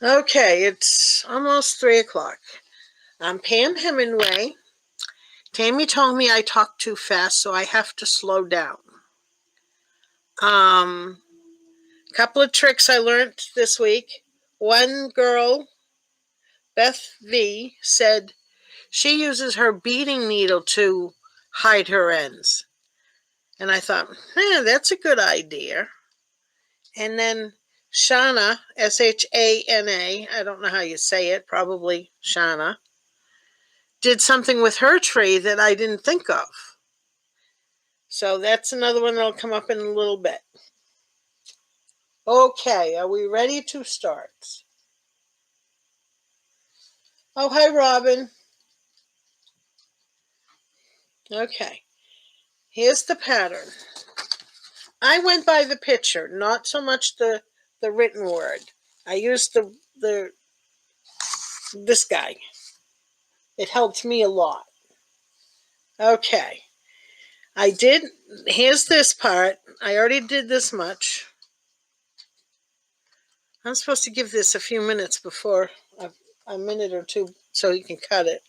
Okay, it's almost 3 o'clock. I'm Pam Hemingway. Tammy told me I talk too fast, so I have to slow down. Couple of tricks I learned this week. One girl, Beth V, said she uses her beading needle to hide her ends. And I thought, that's a good idea. And then Shana, Shana, I don't know how you say it, probably Shana, did something with her tree that I didn't think of. So that's another one that'll come up in a little bit. Okay, are we ready to start? Oh, hi, Robin. Okay, here's the pattern. I went by the picture, not so much the written word. I used this guy. It helped me a lot. Okay, here's this part. I already did this much. I'm supposed to give this a few minutes before, a minute or two, so you can cut it.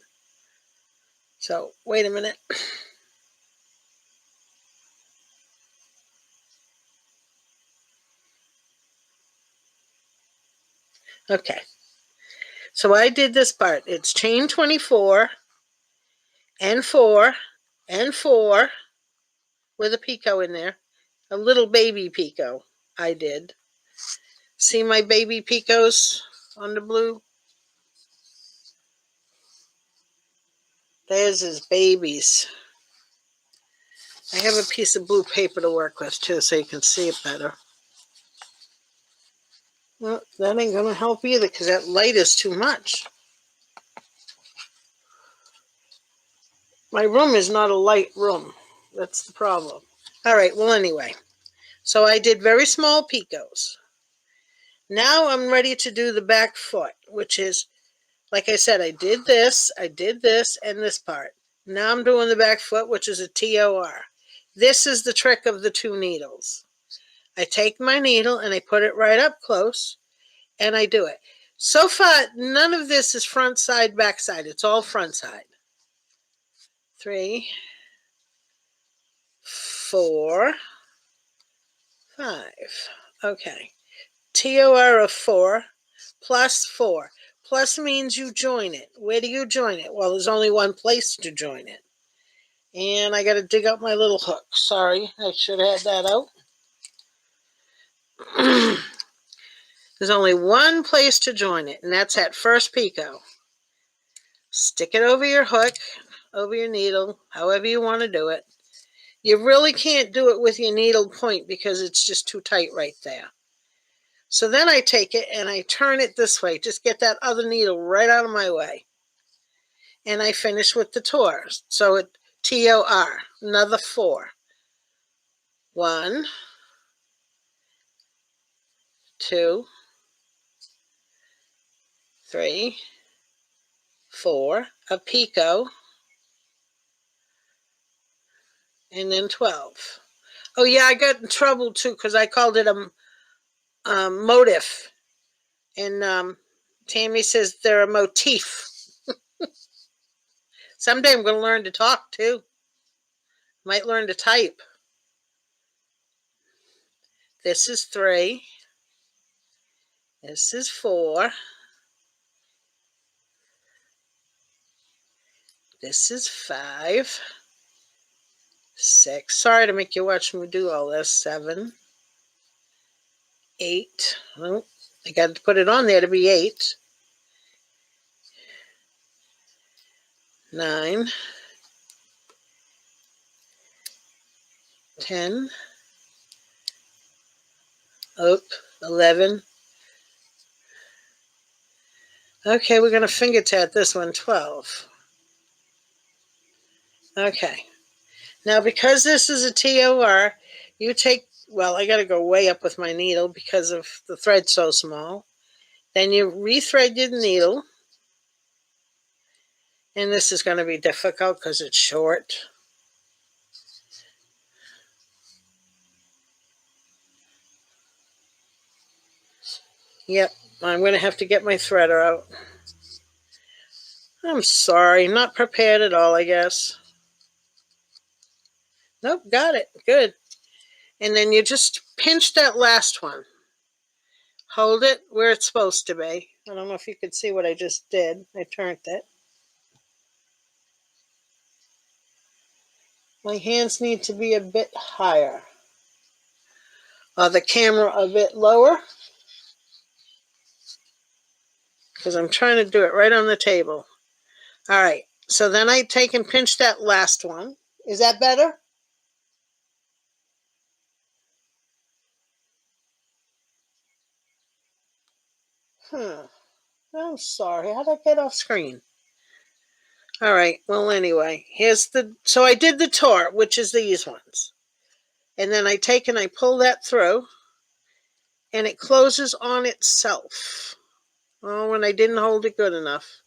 So, wait a minute. Okay. So I did this part. It's chain 24 and 4 and 4 with a picot in there. A little baby picot I did. See my baby picots on the blue? There's his babies. I have a piece of blue paper to work with too, so you can see it better. Well, that ain't going to help either because that light is too much. My room is not a light room. That's the problem. All right, well, anyway. So I did very small picots. Now I'm ready to do the back foot, which is, like I said, I did this, and this part. Now I'm doing the back foot, which is a TOR. This is the trick of the 2 needles. I take my needle and I put it right up close, and I do it. So far, none of this is front side, back side. It's all front side. 3, 4, 5. Okay. TOR of 4 plus 4. Plus means you join it. Where do you join it? Well, there's only one place to join it. And I got to dig up my little hook. Sorry, I should have had that out. There's only one place to join it, and that's at first picot. Stick it over your hook, over your needle, however you want to do it. You really can't do it with your needle point because it's just too tight right there. So then I take it and I turn it this way. Just get that other needle right out of my way. And I finish with the TOR. So it TOR, another 4. 1, 2, 3, 4, a picot, and then 12. Oh yeah, I got in trouble too because I called it a motif. And Tammy says they're a motif. Someday I'm going to learn to talk too. Might learn to type. This is 3. This is 4. This is 5. 6. Sorry to make you watch me do all this. 7. 8. Well, I got to put it on there to be 8. 9. 10. 11. Okay, we're going to finger tat this one, 12. Okay. Now, because this is a TOR, you take, well, I got to go way up with my needle because of the thread so small. Then you rethread your needle. And this is going to be difficult because it's short. Yep, I'm going to have to get my threader out. I'm sorry, not prepared at all, I guess. Nope, got it. Good. And then you just pinch that last one. Hold it where it's supposed to be. I don't know if you could see what I just did. I turned it. My hands need to be a bit higher. The camera a bit lower. Because I'm trying to do it right on the table. All right. So then I take and pinch that last one. Is that better? I'm sorry. How did I get off screen? All right. Well, anyway, so I did the tort, which is these ones. And then I take and I pull that through, and it closes on itself. Oh, and I didn't hold it good enough.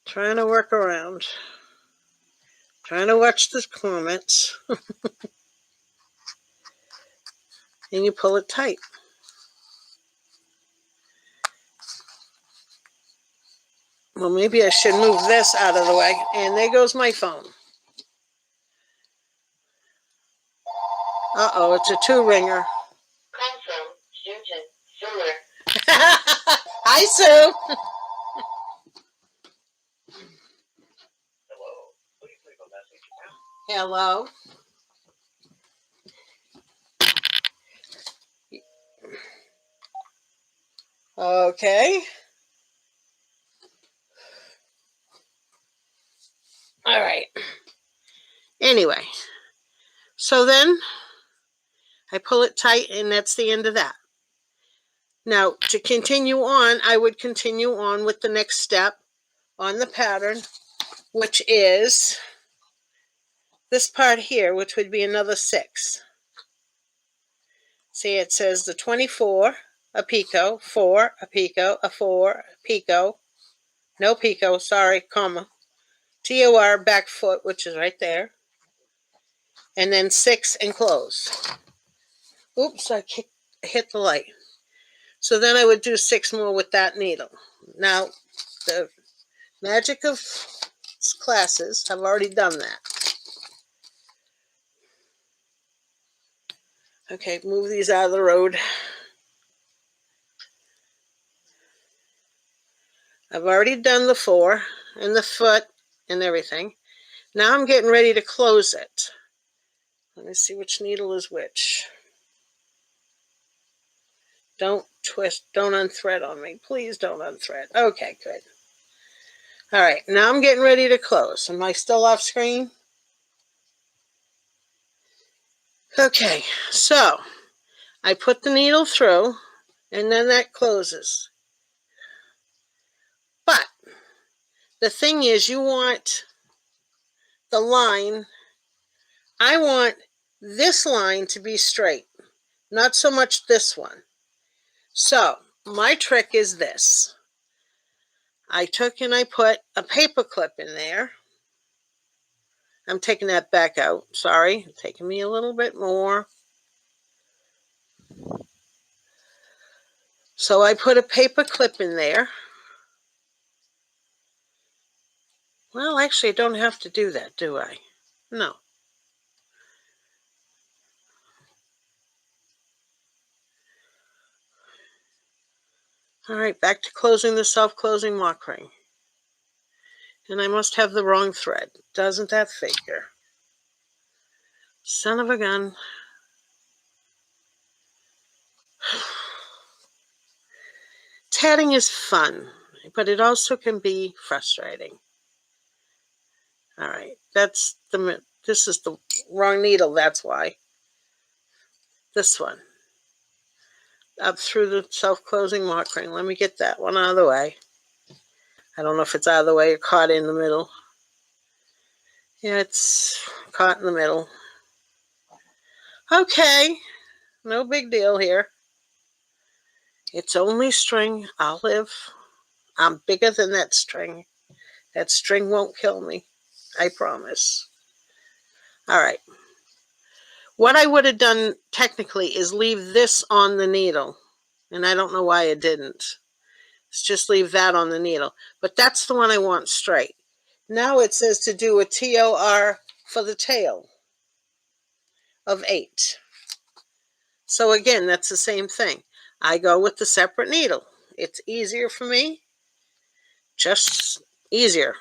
Trying to work around. Trying to watch the comments. And you pull it tight. Well, maybe I should move this out of the way. And there goes my phone. Uh-oh, it's a 2-ringer. Call from Susan Fuller. Hi, Sue. Hello. Please leave a message now. Hello. Okay. All right. Anyway, so then I pull it tight, and that's the end of that. Now, to continue on, I would continue on with the next step on the pattern, which is this part here, which would be another 6. See, it says the 24, a picot, 4, a picot, a 4, a picot, no picot, sorry, comma, TOR back foot, which is right there, and then 6 and close. Oops, I hit the light. So then I would do 6 more with that needle. Now, the magic of classes have already done that. Okay, move these out of the road. I've already done the 4 and the foot and everything. Now I'm getting ready to close it. Let me see which needle is which. Don't twist, don't unthread on me. Please don't unthread. Okay, good. All right, now I'm getting ready to close. Am I still off screen? Okay, so I put the needle through, and then that closes. But the thing is, you want the line, I want this line to be straight, not so much this one. So my trick is this. I took and I put a paper clip in there. I'm taking that back out. Sorry, it's taking me a little bit more. So I put a paper clip in there. Well, actually, I don't have to do that, do I? No. All right, back to closing the self-closing mock ring. And I must have the wrong thread. Doesn't that figure? Son of a gun. Tatting is fun, but it also can be frustrating. All right, this is the wrong needle, that's why. This one. Up through the self-closing mock ring. Let me get that one out of the way. I don't know if it's out of the way or caught in the middle. Yeah, it's caught in the middle. Okay, no big deal here. It's only string. I'll live. I'm bigger than that string. That string won't kill me. I promise. All right. What I would have done technically is leave this on the needle. And I don't know why I didn't. Let's just leave that on the needle. But that's the one I want straight. Now it says to do a TOR for the tail of 8. So again, that's the same thing. I go with the separate needle. It's easier for me. Just easier.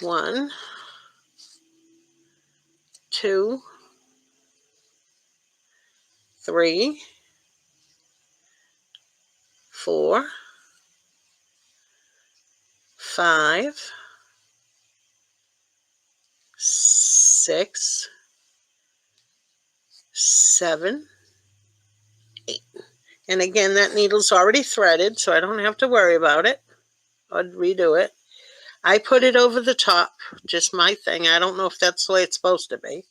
1, 2, 3, 4, 5, 6, 7, 8. And again, that needle's already threaded, so I don't have to worry about it or redo it. I put it over the top, just my thing. I don't know if that's the way it's supposed to be.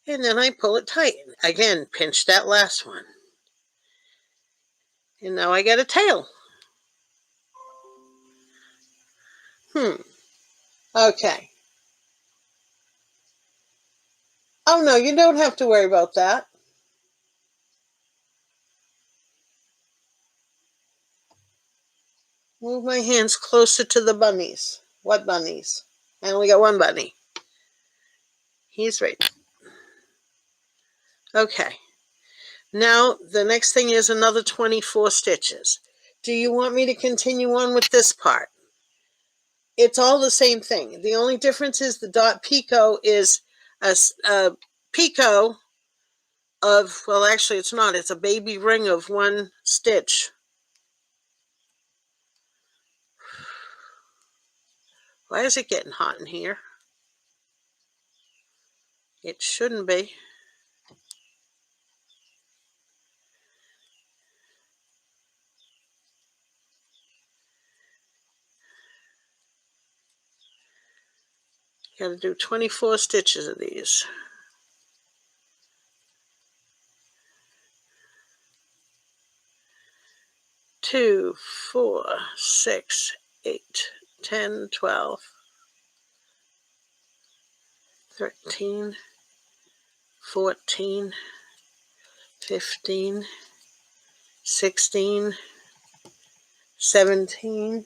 And then I pull it tight. Again, pinch that last one. And now I got a tail. Okay. Oh, no, you don't have to worry about that. Move my hands closer to the bunnies. What bunnies? I only got one bunny. He's right. Okay. Now, the next thing is another 24 stitches. Do you want me to continue on with this part? It's all the same thing. The only difference is the dot picot is a picot of, well, actually it's not. It's a baby ring of 1 stitch. Why is it getting hot in here? It shouldn't be. Got to do 24 stitches of these. Two, 4, 6, 8, 10, 12, 13, 14, 15, 16, 17. Am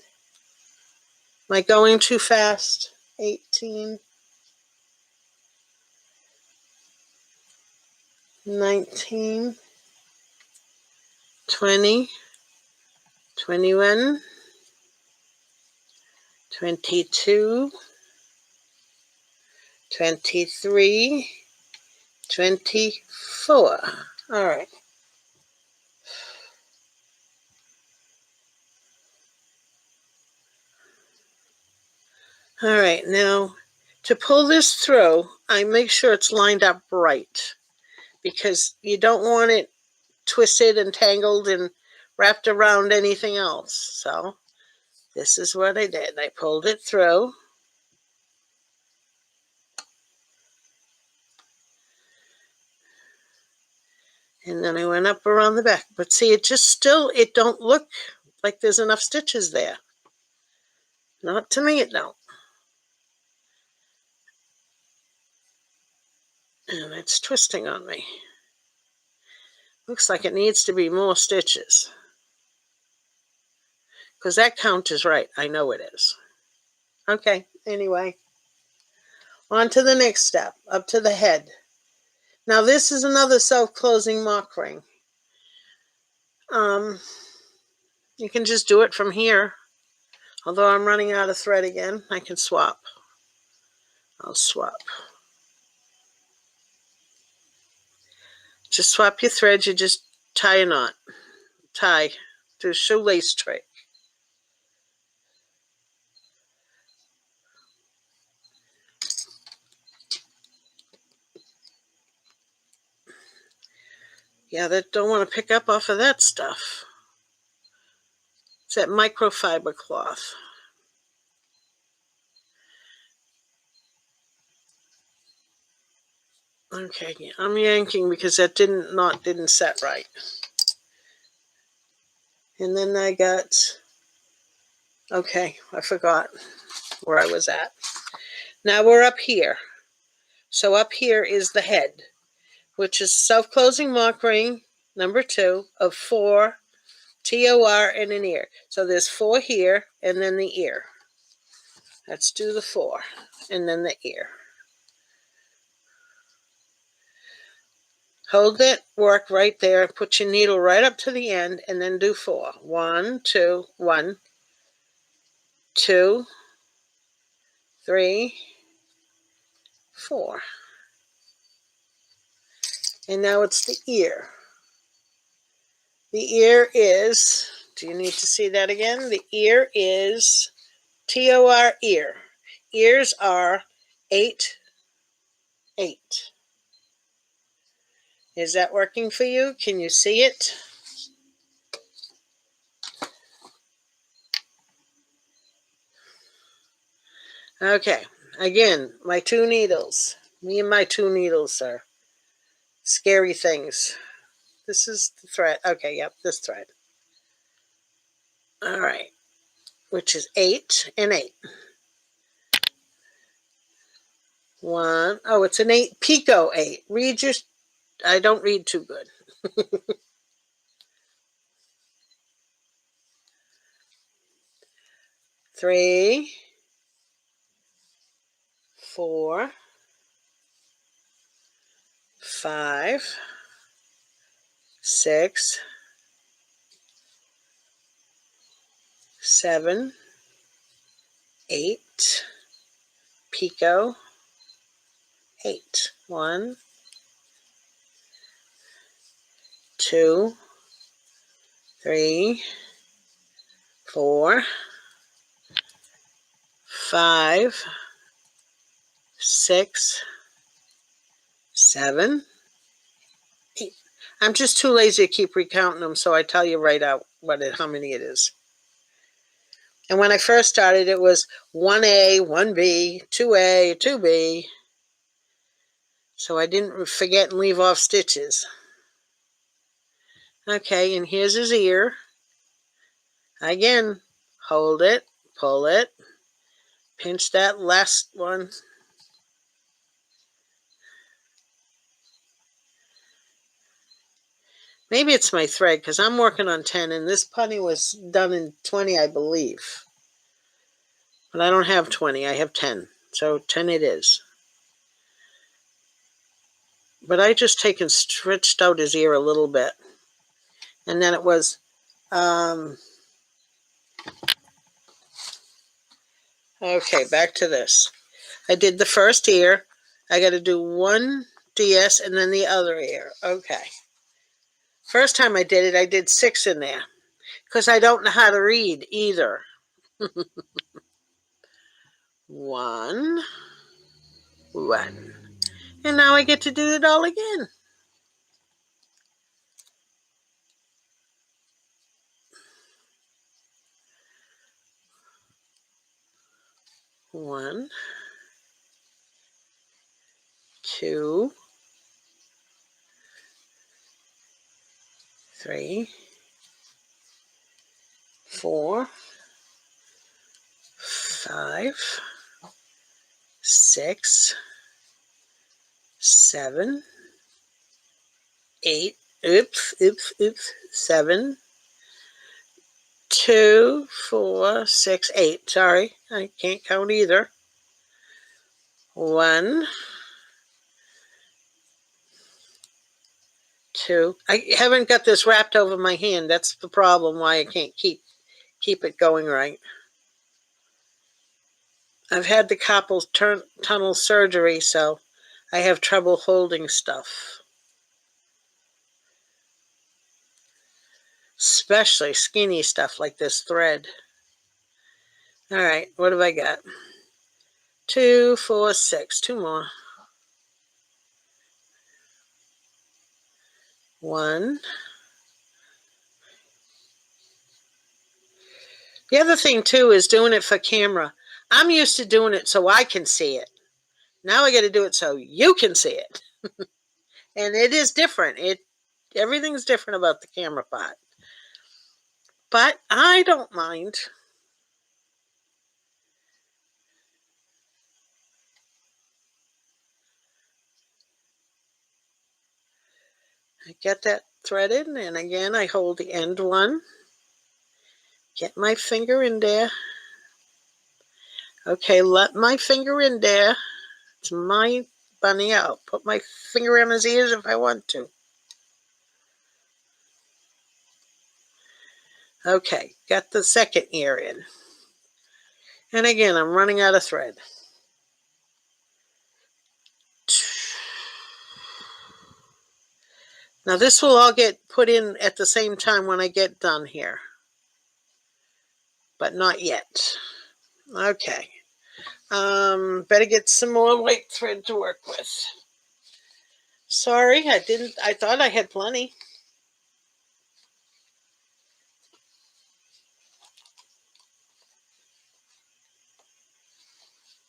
I going too fast? 18, 19, 20, 21, 22, 23, 24. All right. All right, now to pull this through, I make sure it's lined up right because you don't want it twisted and tangled and wrapped around anything else. So this is what I did. I pulled it through. And then I went up around the back. But see, it just still, it don't look like there's enough stitches there. Not to me, it don't. And it's twisting on me. Looks like it needs to be more stitches. Because that count is right. I know it is. Okay, anyway. On to the next step, up to the head. Now this is another self-closing mock ring. You can just do it from here. Although I'm running out of thread again, I can swap. I'll swap. Just swap your thread, you just tie a knot. Tie. Do a shoelace trick. Yeah, that don't want to pick up off of that stuff. It's that microfiber cloth. Okay, I'm yanking because that knot didn't set right. And then I got, okay, I forgot where I was at. Now we're up here. So up here is the head, which is self-closing mock ring number 2 of 4 TOR and an ear. So there's 4 here and then the ear. Let's do the 4 and then the ear. Hold it, work right there, put your needle right up to the end, and then do 4. 1, 2, 1, 2, 3, 4. And now it's the ear. The ear is, do you need to see that again? The ear is TOR ear. Ears are 8, 8. Is that working for you? Can you see it? Okay, again, my 2 needles. Me and my 2 needles are scary things. This is the thread. Okay, yep, this thread. All right, which is 8 and 8. 1, oh, it's an 8, picot 8. Read your, I don't read too good. 3, 4, 5, 6, 7, 8, picot 8. 1, 2, 3, 4, 5, 6, 7, 8. I'm just too lazy to keep recounting them, so I tell you right out how many it is. And when I first started, it was 1A, 1B, 2A, 2B. So I didn't forget and leave off stitches. Okay, and here's his ear. Again, hold it, pull it, pinch that last one. Maybe it's my thread, because I'm working on 10, and this bunny was done in 20, I believe. But I don't have 20, I have 10. So 10 it is. But I just taken stretched out his ear a little bit. And then it was, okay, back to this. I did the first ear. I got to do 1 DS and then the other ear. Okay. First time I did it, I did 6 in there. Because I don't know how to read either. 1, 1. And now I get to do it all again. 1, 2, 3, 4, 5, 6, 7, 8. Oops. 7, 2, 4, 6, 8. Sorry, I can't count either. 1, 2. I haven't got this wrapped over my hand. That's the problem why I can't keep it going right. I've had the carpal tunnel surgery, so I have trouble holding stuff. Especially skinny stuff like this thread. All right, what have I got? 2, 4, 6. 2 more. 1. The other thing, too, is doing it for camera. I'm used to doing it so I can see it. Now I got to do it so you can see it. And it is different. Everything's different about the camera part. But I don't mind. I get that threaded, and again I hold the end one, get my finger in there. Okay, let my finger in there. It's my bunny. I'll put my finger on his ears if I want to. Okay, got the second ear in. And again, I'm running out of thread. Now this will all get put in at the same time when I get done here. But not yet. Okay. Better get some more white thread to work with. Sorry, I thought I had plenty.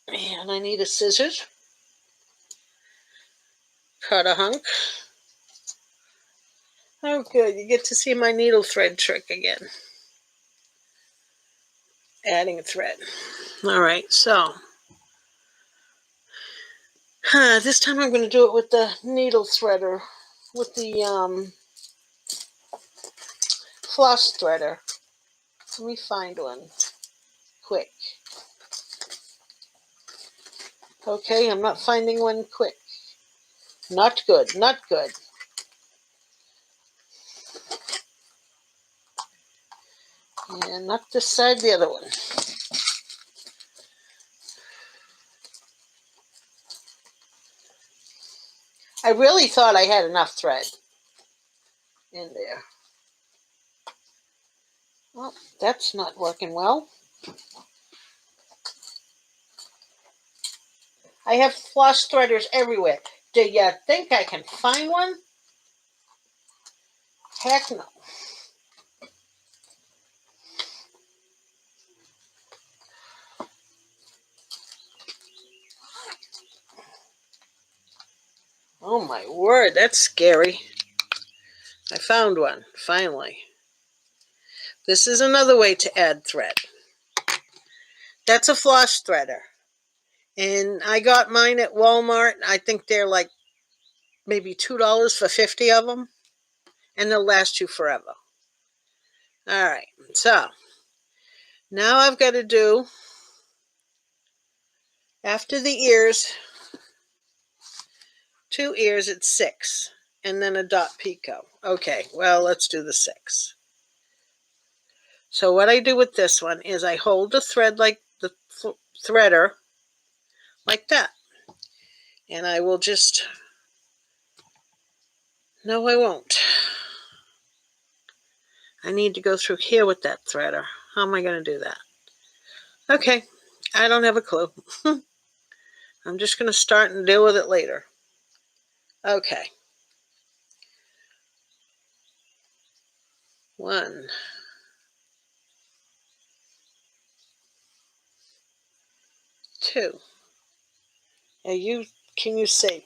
And I need a scissors. Cut a hunk. Oh, good. You get to see my needle thread trick again. Adding a thread. All right, so this time I'm going to do it with the needle threader, with the floss threader. Let me find one quick. Okay, I'm not finding one quick. Not good, not good. And not this side, the other one. I really thought I had enough thread in there. Well, that's not working well. I have floss threaders everywhere. Do you think I can find one? Heck no. Oh my word, that's scary. I found one, finally. This is another way to add thread. That's a floss threader. And I got mine at Walmart. I think they're like maybe $2 for 50 of them. And they'll last you forever. All right, so now I've got to do, after the ears, 2 ears, it's 6. And then a dot picot. Okay, well, let's do the 6. So what I do with this one is I hold the thread like the threader, like that. And I will just, no I won't. I need to go through here with that threader. How am I going to do that? Okay, I don't have a clue. I'm just going to start and deal with it later. Okay. 1, 2. Can you see?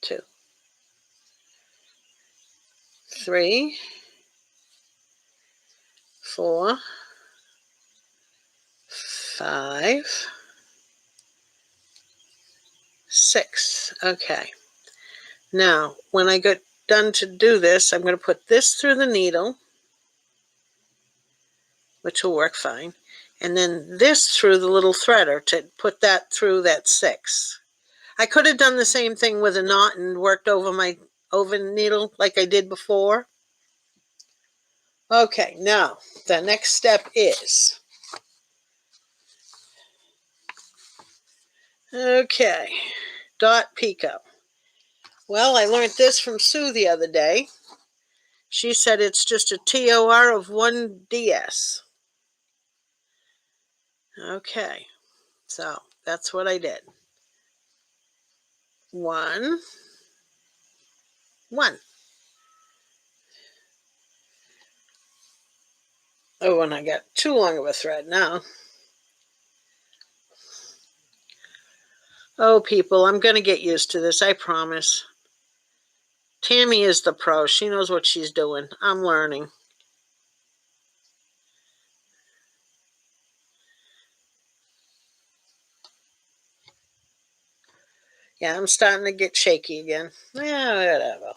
2, 3, 4, 5, 6. Okay. Now, when I get done to do this, I'm going to put this through the needle, which will work fine, and then this through the little threader to put that through that 6. I could have done the same thing with a knot and worked over my oven needle like I did before. Okay, now the next step is, okay, dot picot. Well, I learned this from Sue the other day. She said it's just a TOR of 1 DS. Okay, so that's what I did. 1, 1. Oh, and I got too long of a thread now. Oh, people, I'm going to get used to this, I promise. Tammy is the pro. She knows what she's doing. I'm learning. Yeah, I'm starting to get shaky again. Yeah, whatever.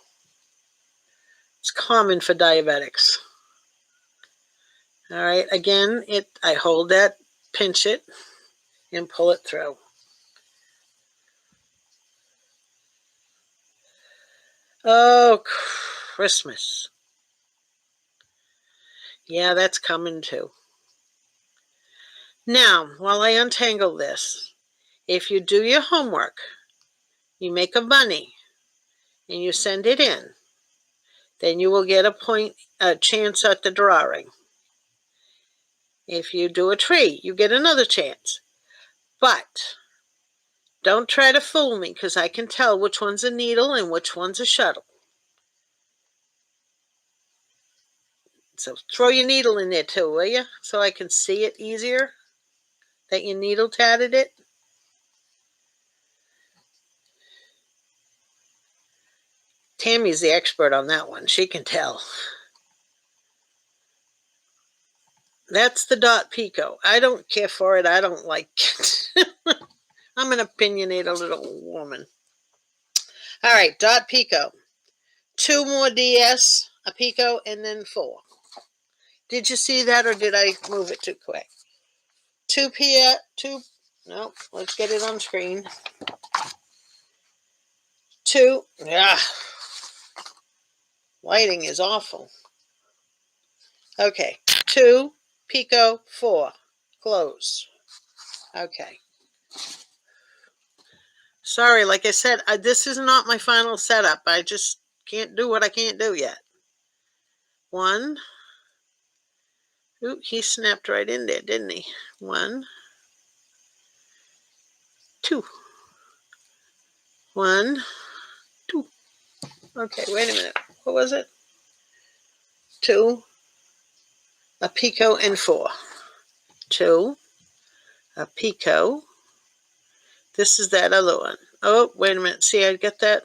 It's common for diabetics. All right, again, I hold that, pinch it, and pull it through. Oh, Christmas. Yeah, that's coming too. Now, while I untangle this, if you do your homework, you make a bunny, and you send it in, then you will get a chance at the drawing. If you do a tree, you get another chance. But don't try to fool me, because I can tell which one's a needle and which one's a shuttle. So throw your needle in there too, will you? So I can see it easier that you needle tatted it. Tammy's the expert on that one. She can tell. That's the dot picot. I don't care for it. I don't like it. I'm an opinionated little woman. All right, dot picot. 2 more DS, a picot, and then 4. Did you see that, or did I move it too quick? 2, no, let's get it on screen. 2, lighting is awful. Okay, 2, picot, 4, close. Okay. Sorry, like I said, this is not my final setup. I just can't do what I can't do yet. 1. Ooh, he snapped right in there, didn't he? 1, 2. 1, 2. Okay, wait a minute. What was it? 2, a picot, and 4. 2, a picot. This is that other one. Oh, wait a minute. See, I get that?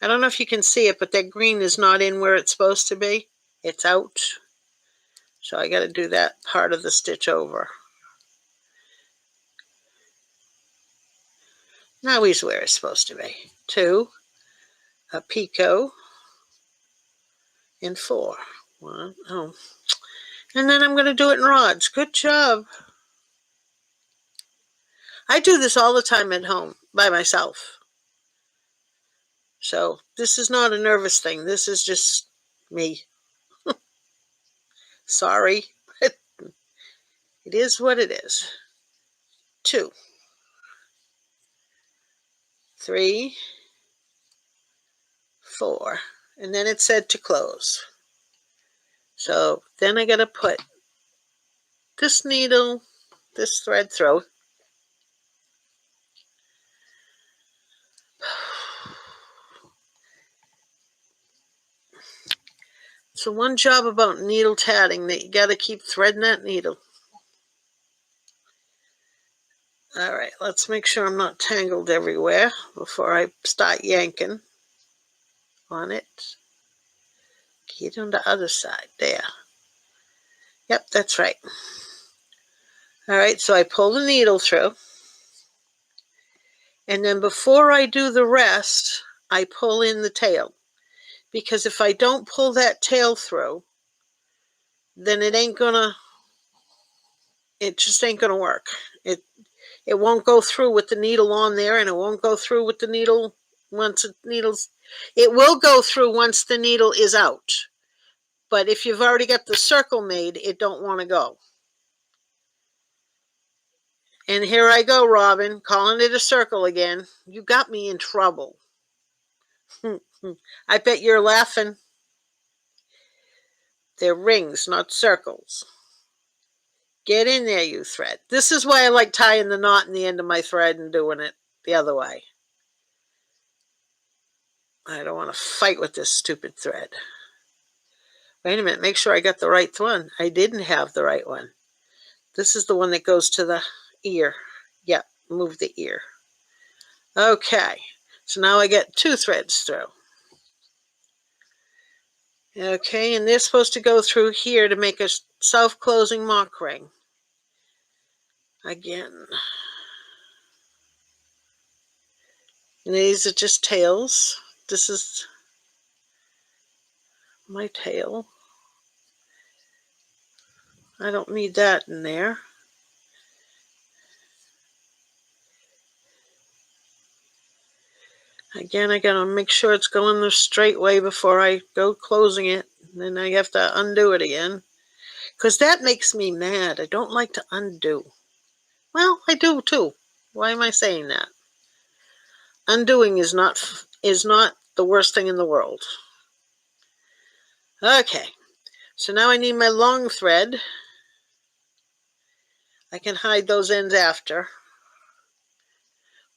I don't know if you can see it, but that green is not in where it's supposed to be. It's out. So I got to do that part of the stitch over. Now he's where it's supposed to be. 2, a picot, and 4. 1, oh. And then I'm going to do it in rods. Good job. I do this all the time at home by myself. So this is not a nervous thing. This is just me. Sorry. It is what it is. 2, 3, 4. And then it said to close. So then I got to put this needle, this thread through. So one job about needle tatting, that you got to keep threading that needle. All right, let's make sure I'm not tangled everywhere before I start yanking on it. Get on the other side, there. Yep, that's right. All right, so I pull the needle through. And then before I do the rest, I pull in the tail. Because if I don't pull that tail through, then it just ain't gonna work. It won't go through with the needle on there, and it won't go through with the needle once the needle's, it will go through once the needle is out. But if you've already got the circle made, it don't want to go. And here I go, Robin, calling it a circle again. You got me in trouble. I bet you're laughing. They're rings, not circles. Get in there, you thread. This is why I like tying the knot in the end of my thread and doing it the other way. I don't want to fight with this stupid thread. Wait a minute, make sure I got the right one. I didn't have the right one. This is the one that goes to the ear. Yep, move the ear. Okay, so now I get 2 threads through. Okay, and they're supposed to go through here to make a self-closing mock ring. Again. And these are just tails. This is my tail. I don't need that in there. Again, I gotta make sure it's going the straight way before I go closing it. And then I have to undo it again. Because that makes me mad. I don't like to undo. Well, I do too. Why am I saying that? Undoing is not the worst thing in the world. Okay, so now I need my long thread. I can hide those ends after.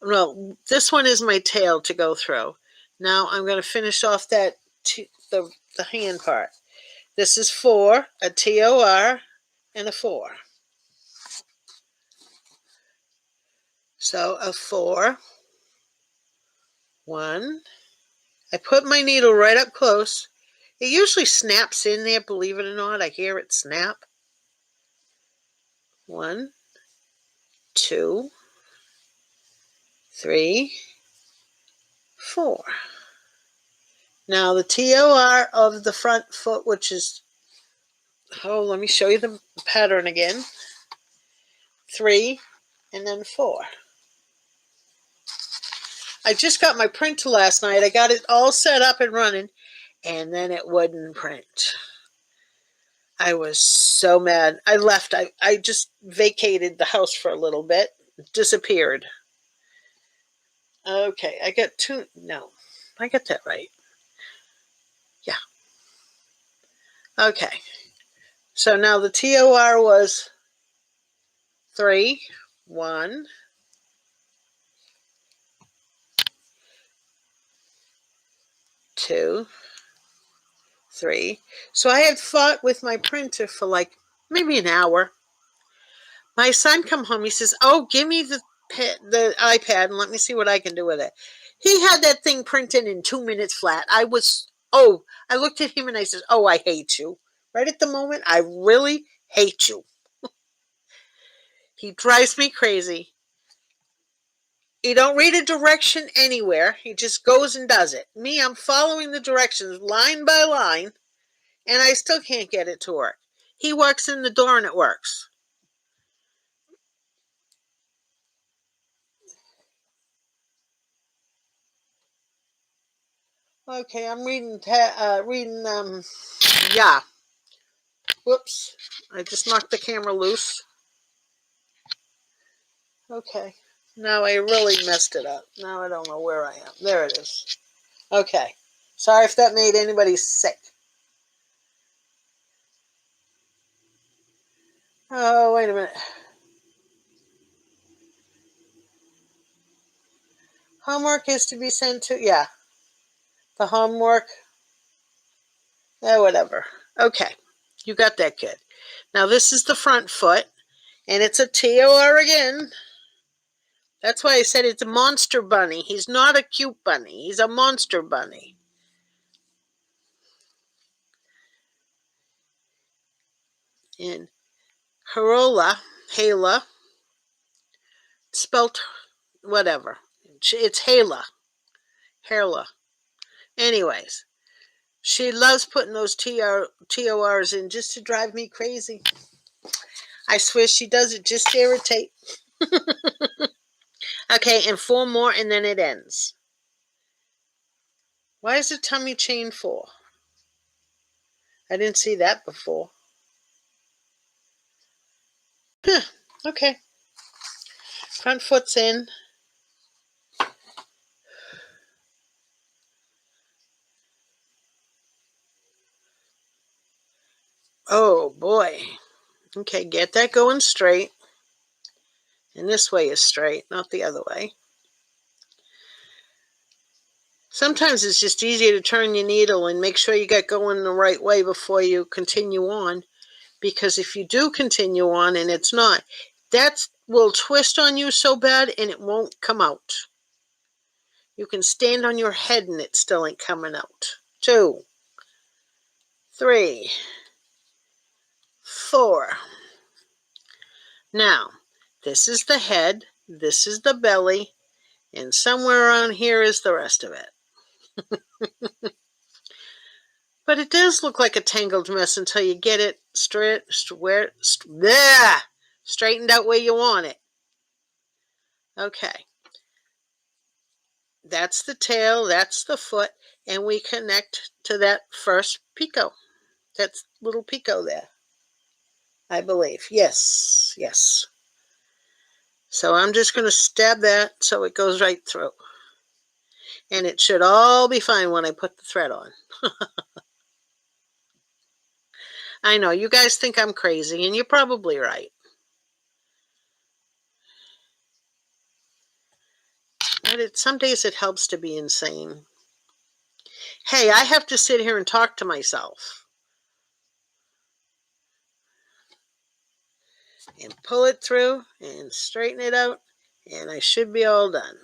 No, this one is my tail to go through. Now I'm going to finish off that the hand part. This is 4, a TOR, and a 4. So a 4, 1. I put my needle right up close. It usually snaps in there, believe it or not. I hear it snap. 1, 2, 3, 4. Now the TOR of the front foot, which is, let me show you the pattern again. 3, and then 4. I just got my printer last night. I got it all set up and running, and then it wouldn't print. I was so mad. I left. I just vacated the house for a little bit. Disappeared. Okay, I got 2. No, I got that right. Yeah. Okay. So now the TOR was 3, 1, 2, 3. So I had fought with my printer for like maybe an hour. My son come home. He says, "Oh, give me the iPad and let me see what I can do with it." He had that thing printed in 2 minutes flat. I looked at him and I said, "Oh, I hate you." Right at the moment, I really hate you. He drives me crazy. He don't read a direction anywhere. He just goes and does it. Me, I'm following the directions line by line, and I still can't get it to work. He walks in the door and it works. Okay, I'm reading, yeah. Whoops, I just knocked the camera loose. Okay, now I really messed it up. Now I don't know where I am. There it is. Okay, sorry if that made anybody sick. Oh, wait a minute. Homework is to be sent to, yeah, the homework. Whatever. Okay, you got that good. Now this is the front foot, and it's a TOR again. That's why I said it's a monster bunny. He's not a cute bunny. He's a monster bunny. And Hala, spelt whatever. It's Hala. Anyways, she loves putting those TORs in just to drive me crazy. I swear she does it just to irritate. Okay, and 4 more and then it ends. Why is the tummy chain 4? I didn't see that before. Huh, okay. Front foot's in. Oh boy. Okay, get that going straight. And this way is straight, not the other way. Sometimes it's just easier to turn your needle and make sure you get going the right way before you continue on. Because if you do continue on and it's not, that will twist on you so bad and it won't come out. You can stand on your head and it still ain't coming out. 2, 3, 4. Now, this is the head, this is the belly, And somewhere around here is the rest of it. But it does look like a tangled mess until you get it straightened out where you want it. Okay. That's the tail, that's the foot, and we connect to that first picot. That little picot there, I believe. Yes, yes. So I'm just going to stab that so it goes right through. And it should all be fine when I put the thread on. I know, you guys think I'm crazy, and you're probably right. But some days it helps to be insane. Hey, I have to sit here and talk to myself. And pull it through and straighten it out, and I should be all done.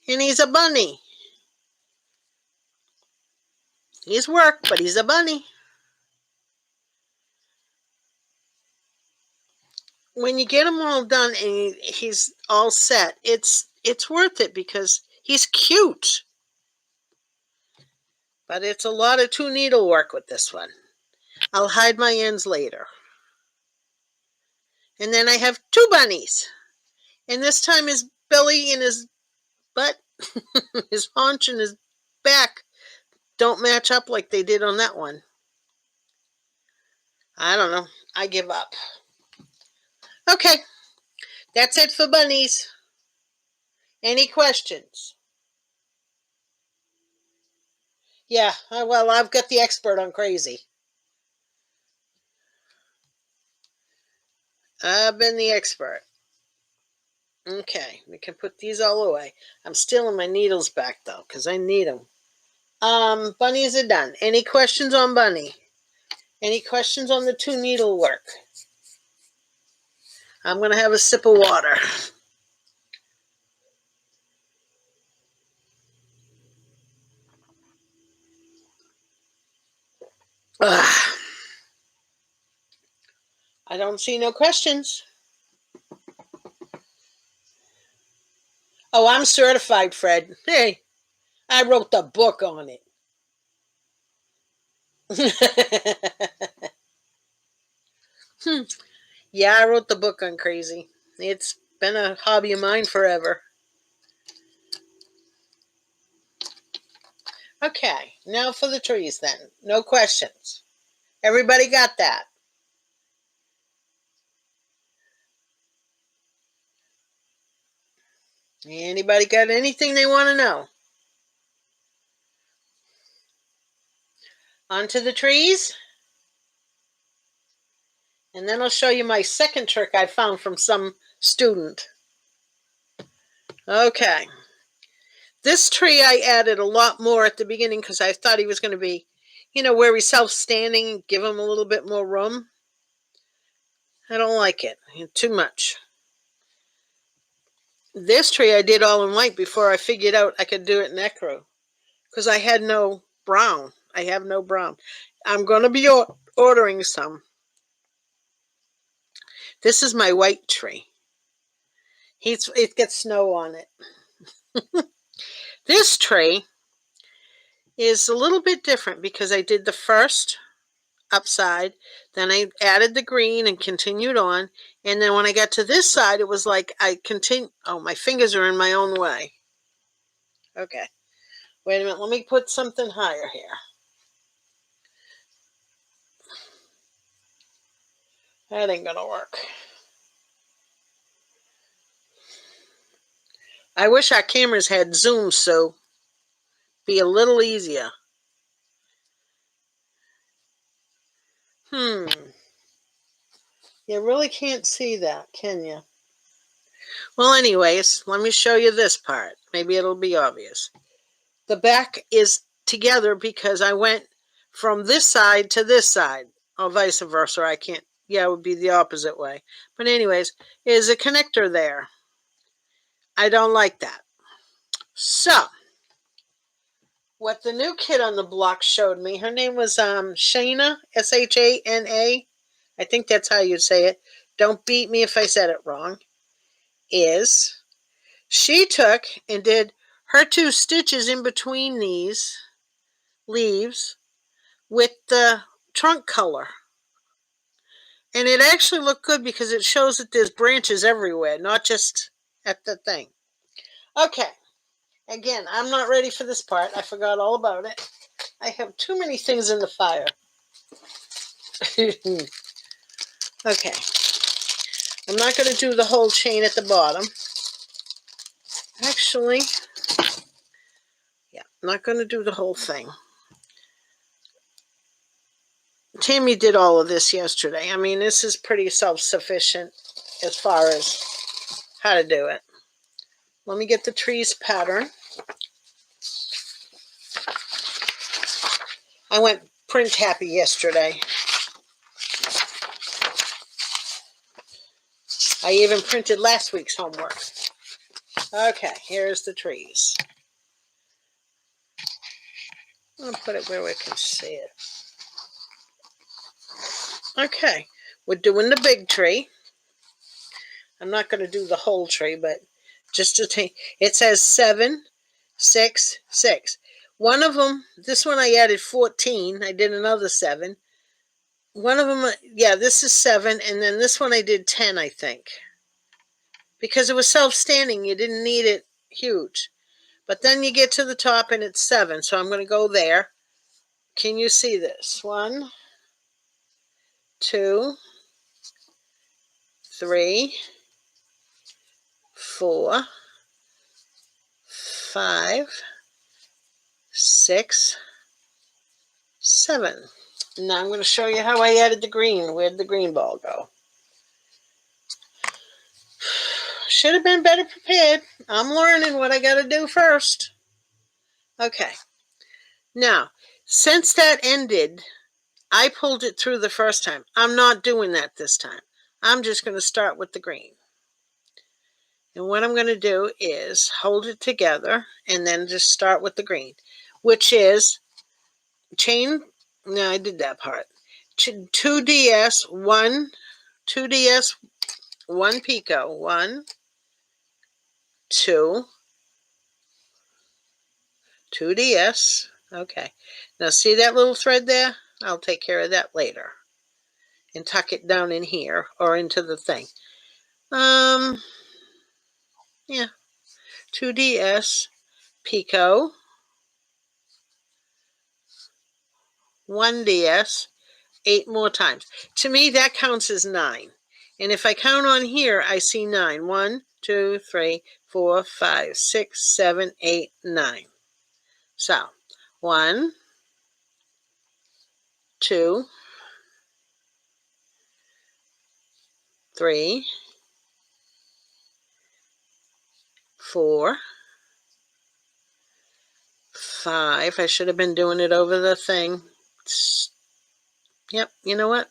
And he's a bunny. He's work, but he's a bunny. When you get him all done and he's all set, it's worth it because he's cute. But it's a lot of 2-needle work with this one. I'll hide my ends later. And then I have 2 bunnies. And this time his belly and his butt, his haunch and his back don't match up like they did on that one. I don't know. I give up. Okay. That's it for bunnies. Any questions? Yeah, well, I've got the expert on crazy. I've been the expert. Okay, we can put these all away. I'm stealing my needles back, though, because I need them. Bunnies are done. Any questions on bunny? Any questions on the 2-needle work? I'm going to have a sip of water. Ugh. I don't see no questions. Oh, I'm certified, Fred. Hey, I wrote the book on it. Yeah, I wrote the book on crazy. It's been a hobby of mine forever. Okay, now for the trees then. No questions. Everybody got that? Anybody got anything they want to know? On to the trees. And then I'll show you my second trick I found from some student. Okay. This tree I added a lot more at the beginning because I thought he was going to be, where he's self-standing and give him a little bit more room. I don't like it. Too much. This tree I did all in white before I figured out I could do it in ecru. Because I had no brown. I have no brown. I'm going to be ordering some. This is my white tree. It gets snow on it. This tree is a little bit different because I did the first upside, then I added the green and continued on, and then when I got to this side, it was like I continued. Oh, my fingers are in my own way. Okay. Wait a minute. Let me put something higher here. That ain't going to work. I wish our cameras had zoom, so be a little easier. You really can't see that, can you? Well, anyways, let me show you this part. Maybe it'll be obvious. The back is together because I went from this side to this side, or vice versa. I can't, it would be the opposite way. But anyways, there's a connector there. I don't like that. So, what the new kid on the block showed me, her name was Shana, Shana. I think that's how you say it. Don't beat me if I said it wrong. Is She took and did her 2 stitches in between these leaves with the trunk color. And it actually looked good because it shows that there's branches everywhere, not just at the thing. Okay. Again, I'm not ready for this part. I forgot all about it. I have too many things in the fire. Okay. I'm not going to do the whole chain at the bottom. Actually, yeah, I'm not going to do the whole thing. Tammy did all of this yesterday. I mean, this is pretty self-sufficient as far as how to do it. Let me get the trees pattern. I went print happy yesterday. I even printed last week's homework. Okay, here's the trees. I'll put it where we can see it. Okay, we're doing the big tree. I'm not going to do the whole tree, but just to take, it says 7, 6, 6. One of them, this one I added 14. I did another 7. One of them, yeah, this is 7, and then this one I did 10, I think. Because it was self-standing, you didn't need it huge. But then you get to the top and it's 7, so I'm going to go there. Can you see this? 1, 2, 3, 4, 5, 6, 7. Now I'm going to show you how I added the green. Where'd the green ball go? Should have been better prepared. I'm learning what I got to do first. Okay. Now, since that ended, I pulled it through the first time. I'm not doing that this time. I'm just going to start with the green. And what I'm going to do is hold it together and then just start with the green, which is chain. No, I did that part. 2DS, 1, 2DS, 1 picot, 1, 2, 2DS. Okay. Now see that little thread there? I'll take care of that later. And tuck it down in here or into the thing. Yeah. 2DS, picot, 1DS, 8 more times. To me, that counts as 9. And if I count on here, I see 9. 1, 2, 3, 4, 5, 6, 7, 8, 9. So, 1, 2, 3, 4, 5. I should have been doing it over the thing. Yep, you know what?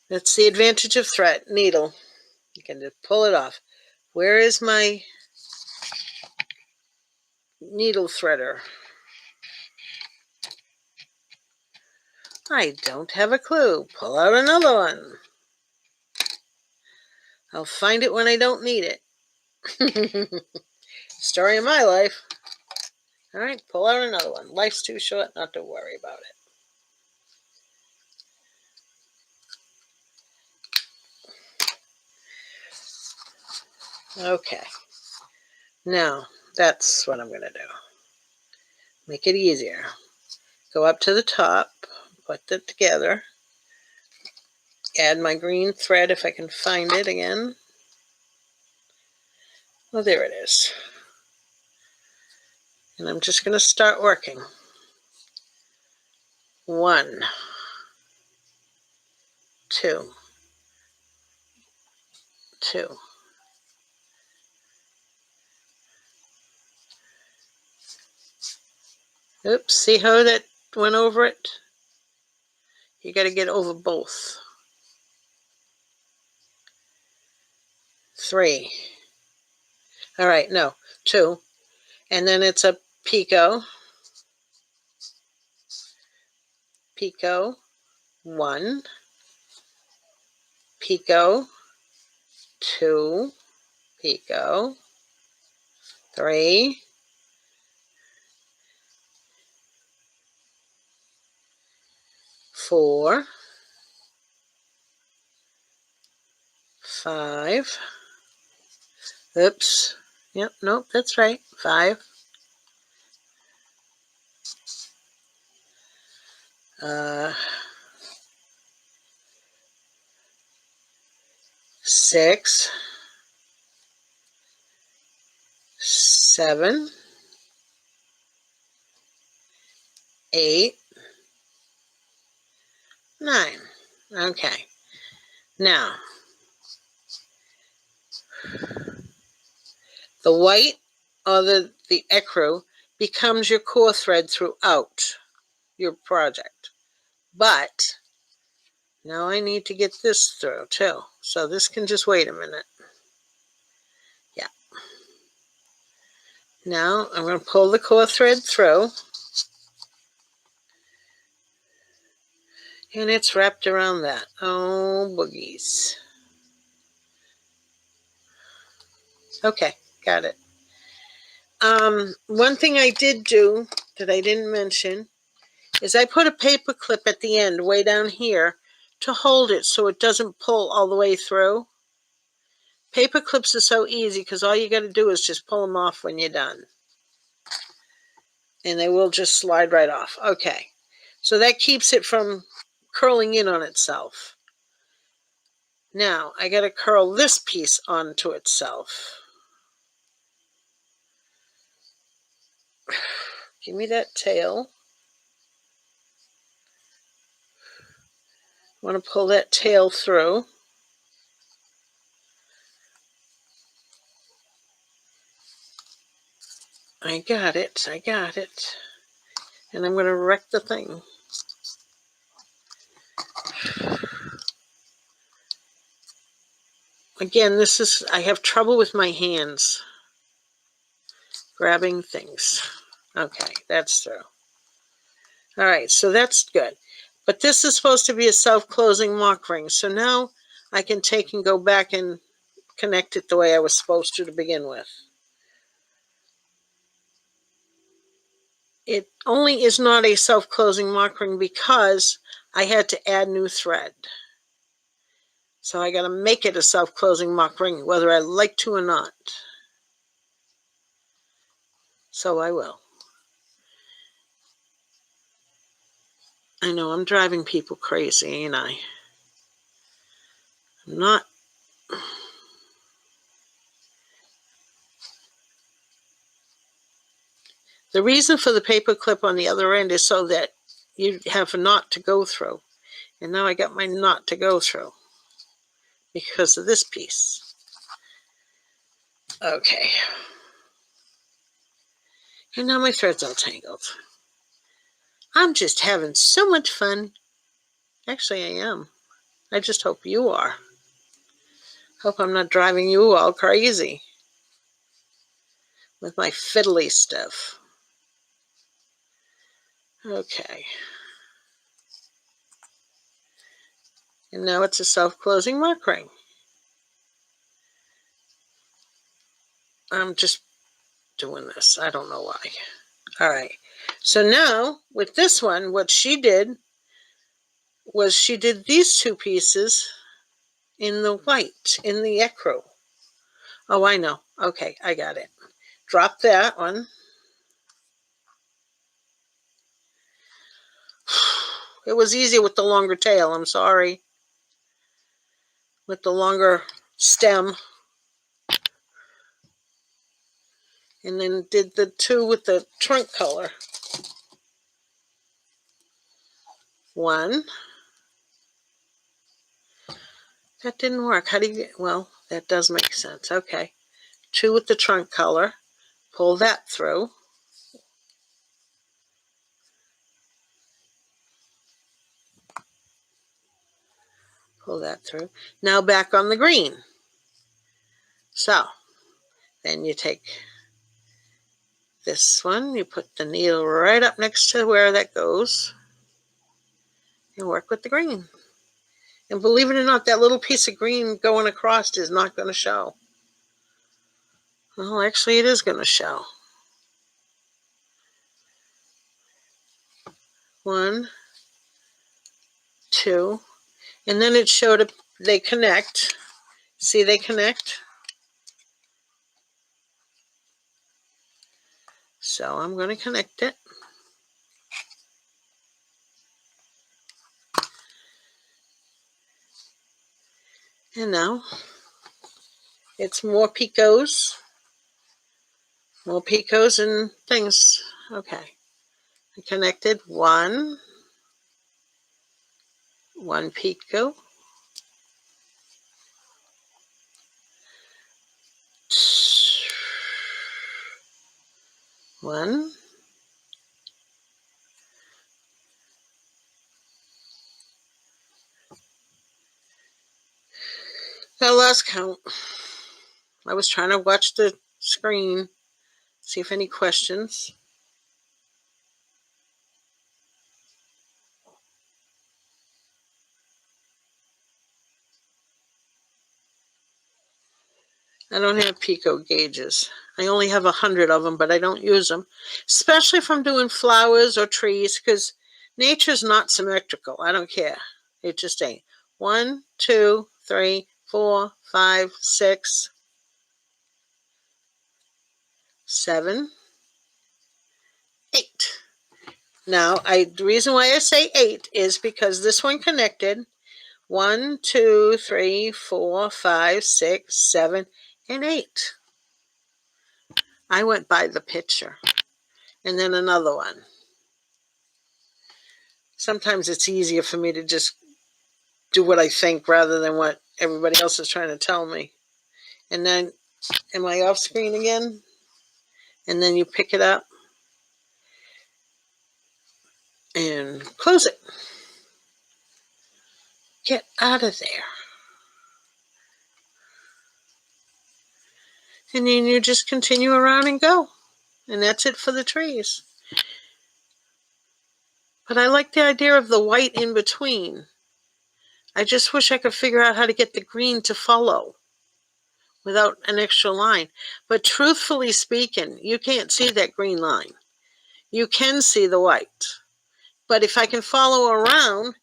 That's the advantage of thread, needle. You can just pull it off. Where is my needle threader? I don't have a clue. Pull out another one. I'll find it when I don't need it. Story of my life. All right, pull out another one. Life's too short not to worry about it. Okay. Now, that's what I'm going to do. Make it easier. Go up to the top, put it together, add my green thread if I can find it again. Oh, there it is. And I'm just going to start working. 1, 2, 2. Oops, see how that went over it? You got to get over both. 3. All right, no, 2. And then it's a picot, picot, 1, picot, 2, picot, 3, 4, 5. Oops. Yep, nope, that's right. 5. 6, 7, 8, 9. Okay. Now, the white or the ecru becomes your core thread throughout your project. But now I need to get this through too. So this can just wait a minute. Yeah. Now I'm going to pull the core thread through. And it's wrapped around that. Oh, boogies. Okay, got it. One thing I did do that I didn't mention is I put a paper clip at the end way down here to hold it so it doesn't pull all the way through. Paper clips are so easy because all you got to do is just pull them off when you're done. And they will just slide right off. Okay, so that keeps it from curling in on itself. Now, I got to curl this piece onto itself. Give me that tail. I want to pull that tail through. I got it. I got it. And I'm going to wreck the thing. Again, I have trouble with my hands grabbing things. Okay, that's through. All right, so that's good. But this is supposed to be a self-closing mock ring. So now I can take and go back and connect it the way I was supposed to begin with. It only is not a self-closing mock ring because I had to add new thread. So I got to make it a self-closing mock ring, whether I like to or not. So I will. I know I'm driving people crazy, ain't I? I'm not. The reason for the paper clip on the other end is so that you have a knot to go through. And now I got my knot to go through because of this piece. Okay. And now my thread's all tangled. I'm just having so much fun. Actually, I am. I just hope you are. Hope I'm not driving you all crazy with my fiddly stuff. Okay. And now it's a self-closing mock ring. I'm just doing this. I don't know why. All right. So now with this one, what she did was she did these two pieces in the white, in the ecru. Oh, I know. Okay, I got it. Drop that one. It was easier with the longer tail, I'm sorry. With the longer stem. And then did the two with the trunk color. 1. That didn't work. How do you get, well, that does make sense. Okay. 2 with the trunk color. Pull that through. Pull that through. Now back on the green. So, then you take this one, you put the needle right up next to where that goes, and work with the green. And believe it or not, that little piece of green going across is not going to show. Well, actually, it is going to show. 1, 2, and then it showed they connect. See, they connect. So I'm going to connect it. And now it's more picots and things. Okay. I connected one picot, 1, I lost count. I was trying to watch the screen, see if any questions. I don't have picot gauges. I only have 100 of them, but I don't use them, especially if I'm doing flowers or trees, because nature's not symmetrical. I don't care. It just ain't. 1, 2, 3, 4, 5, 6, 7, 8. Now, the reason why I say 8 is because this one connected 1, 2, 3, 4, 5, 6, 7, and 8. I went by the picture. And then another one. Sometimes it's easier for me to just do what I think rather than what everybody else is trying to tell me. And then, am I off screen again? And then you pick it up and close it. Get out of there. And then you just continue around and go. And that's it for the trees. But I like the idea of the white in between. I just wish I could figure out how to get the green to follow without an extra line. But truthfully speaking, you can't see that green line. You can see the white. But if I can follow around,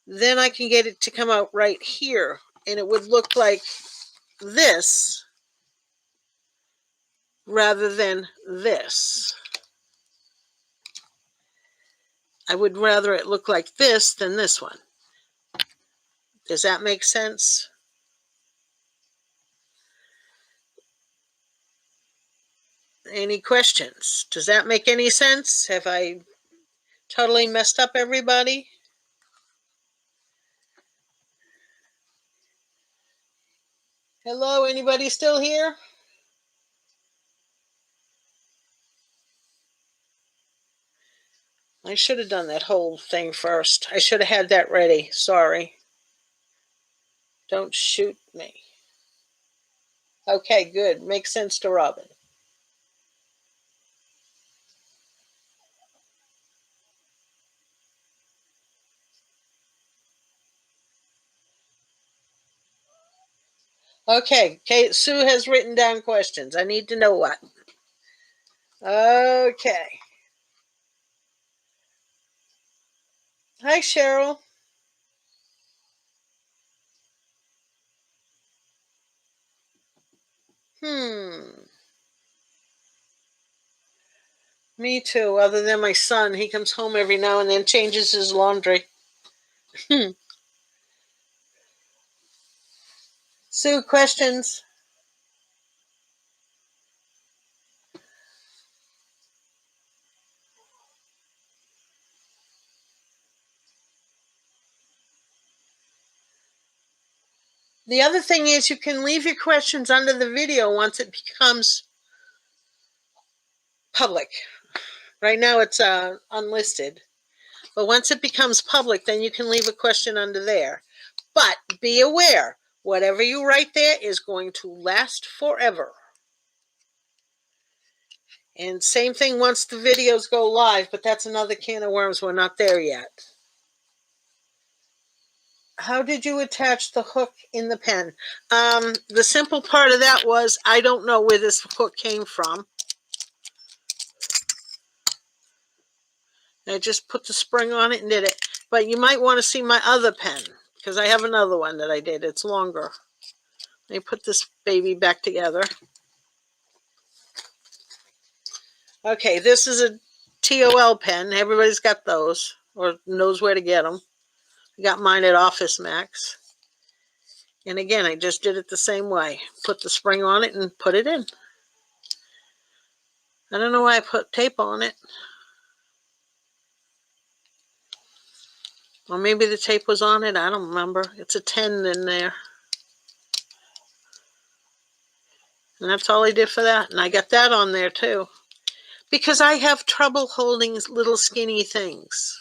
then I can get it to come out right here. And it would look like this rather than this. I would rather it look like this than this one. Does that make sense? Any questions? Does that make any sense? Have I totally messed up everybody? Hello, anybody still here? I should have done that whole thing first. I should have had that ready. Sorry. Don't shoot me. Okay, good. Makes sense to Robin. Okay, Sue has written down questions. I need to know what. Okay. Hi, Cheryl. Me too, other than my son. He comes home every now and then, changes his laundry. Sue, questions? The other thing is you can leave your questions under the video once it becomes public. Right now it's unlisted. But once it becomes public, then you can leave a question under there. But be aware, whatever you write there is going to last forever. And same thing once the videos go live, but that's another can of worms. We're not there yet. how did you attach the hook in the pen? The simple part of that was I don't know where this hook came from. I just put the spring on it and did it. But you might want to see my other pen, because I have another one that I did. It's longer. Let me put this baby back together. Okay, this is a TOL pen. Everybody's got those, or knows where to get them. I got mine at Office Max. And again, I just did it the same way. Put the spring on it and put it in. I don't know why I put tape on it. Or maybe the tape was on it. I don't remember. It's a 10 in there. And that's all I did for that. And I got that on there too. Because I have trouble holding little skinny things.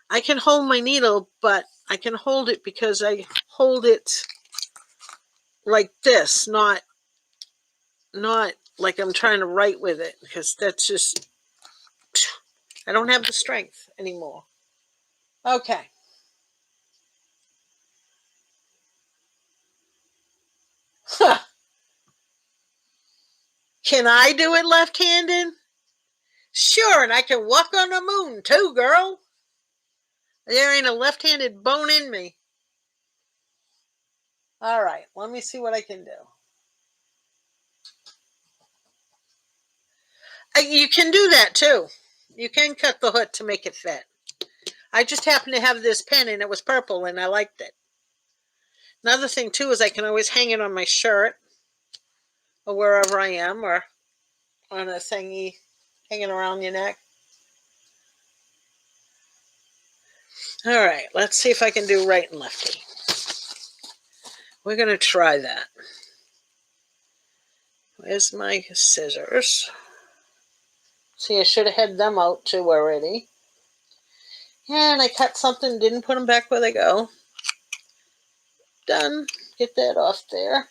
I can hold my needle, but I can hold it because I hold it like this, not like I'm trying to write with it, because that's just, I don't have the strength anymore. Okay. Can I do it left-handed? Sure, and I can walk on the moon too, girl. There ain't a left-handed bone in me. All right, let me see what I can do. You can do that too. You can cut the hook to make it fit. I just happen to have this pen and it was purple and I liked it. Another thing too is I can always hang it on my shirt or wherever I am, or on a thingy hanging around your neck. All right, let's see if I can do right and lefty. We're going to try that. Where's my scissors? See, I should have had them out too already. And I cut something, didn't put them back where they go. Done. Get that off there.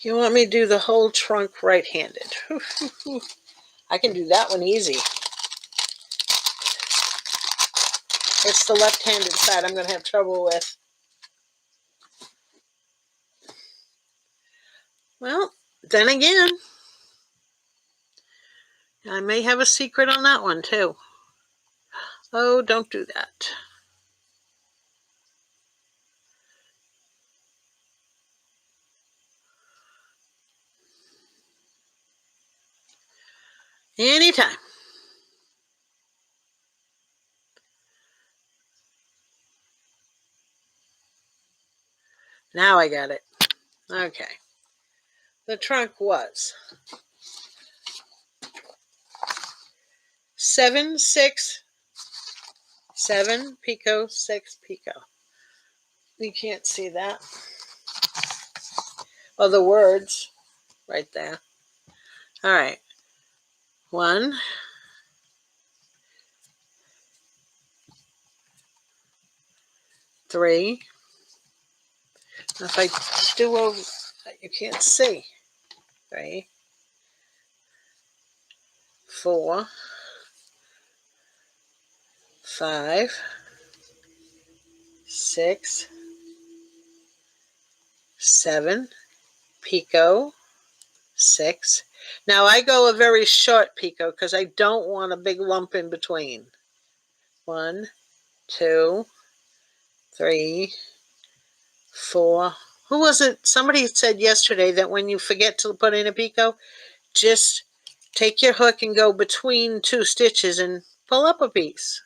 You want me to do the whole trunk right-handed? I can do that one easy. It's the left-handed side I'm going to have trouble with. Well, then again, I may have a secret on that one too. Oh, don't do that. Anytime. Now I got it. Okay. The trunk was 7, 6, 7 picot, 6 picot. You can't see that. Oh, the words right there. All right. 1, 3. If I do over, you can't see. 3, 4, 5, 6, 7 picot, 6. Now I go a very short picot because I don't want a big lump in between. 1, 2, 3, 4. Who was it? Somebody said yesterday that when you forget to put in a picot, just take your hook and go between 2 stitches and pull up a piece.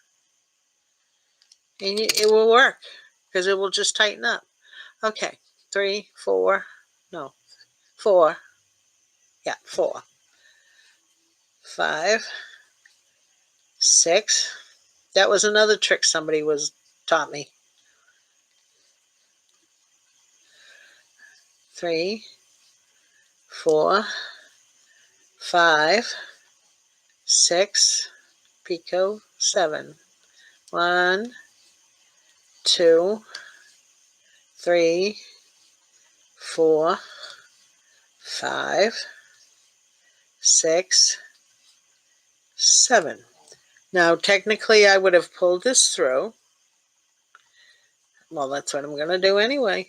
And it will work because it will just tighten up. Okay, 3, 4, no, 4. Yeah, 4. 5, 6. That was another trick somebody taught me. 3, 4, 5, 6, picot, 7. 1, 2, 3, 4, 5, 6, 7. Now, technically, I would have pulled this through. Well, that's what I'm going to do anyway.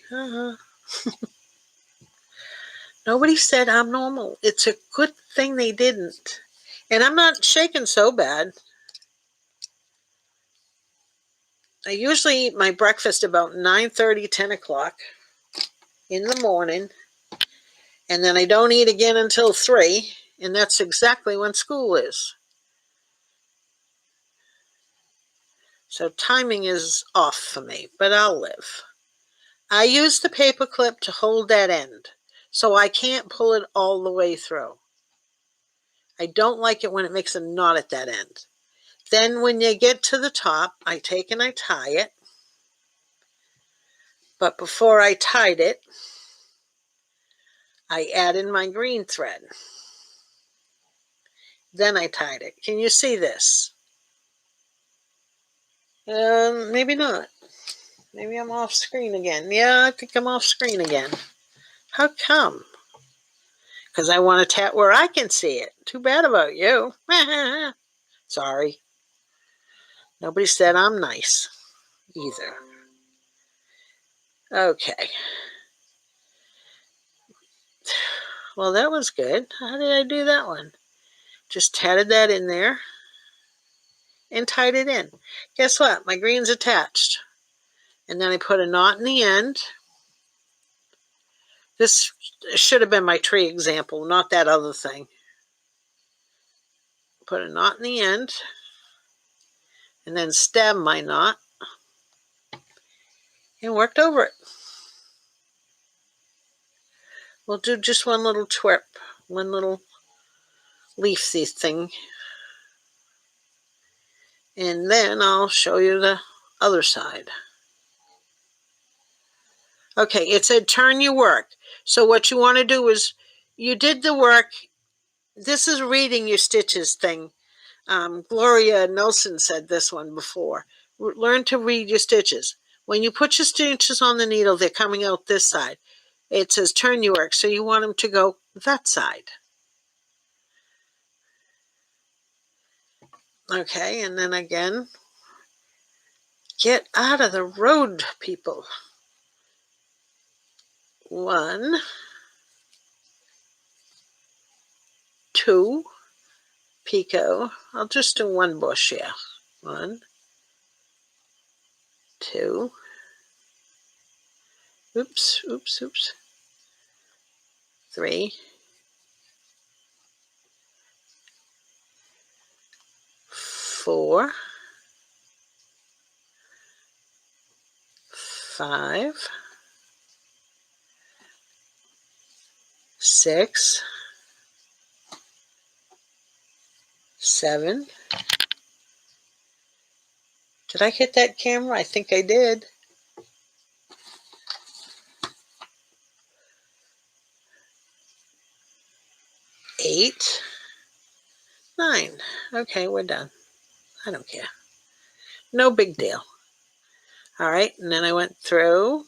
Nobody said I'm normal. It's a good thing they didn't. And I'm not shaking so bad. I usually eat my breakfast about 9:30, 10 o'clock in the morning. And then I don't eat again until 3. And that's exactly when school is. So timing is off for me, but I'll live. I use the paper clip to hold that end, so I can't pull it all the way through. I don't like it when it makes a knot at that end. Then when you get to the top, I take and I tie it. But before I tied it, I add in my green thread. Then I tied it. Can you see this? Maybe not. Maybe I'm off screen again. Yeah, I think I'm off screen again. How come? Because I want to tat where I can see it. Too bad about you. Sorry. Nobody said I'm nice either. Okay. Well, that was good. How did I do that one? Just tatted that in there and tied it in. Guess what? My green's attached. And then I put a knot in the end. This should have been my tree example, not that other thing. Put a knot in the end and then stab my knot and worked over it. We'll do just one little twerp, one little leafy thing. And then I'll show you the other side. Okay, it said turn your work. So what you want to do is, you did the work. This is reading your stitches thing. Gloria Nelson said this one before. Learn to read your stitches. When you put your stitches on the needle, they're coming out this side. It says turn your work, so you want them to go that side. Okay, and then again, get out of the road, people. 1, 2, picot. I'll just do one bush here. 1, 2. Oops. 3, 4, 5, 6, 7. Did I hit that camera? I think I did. 8, 9. Okay, we're done. I don't care. No big deal. All right, and then I went through,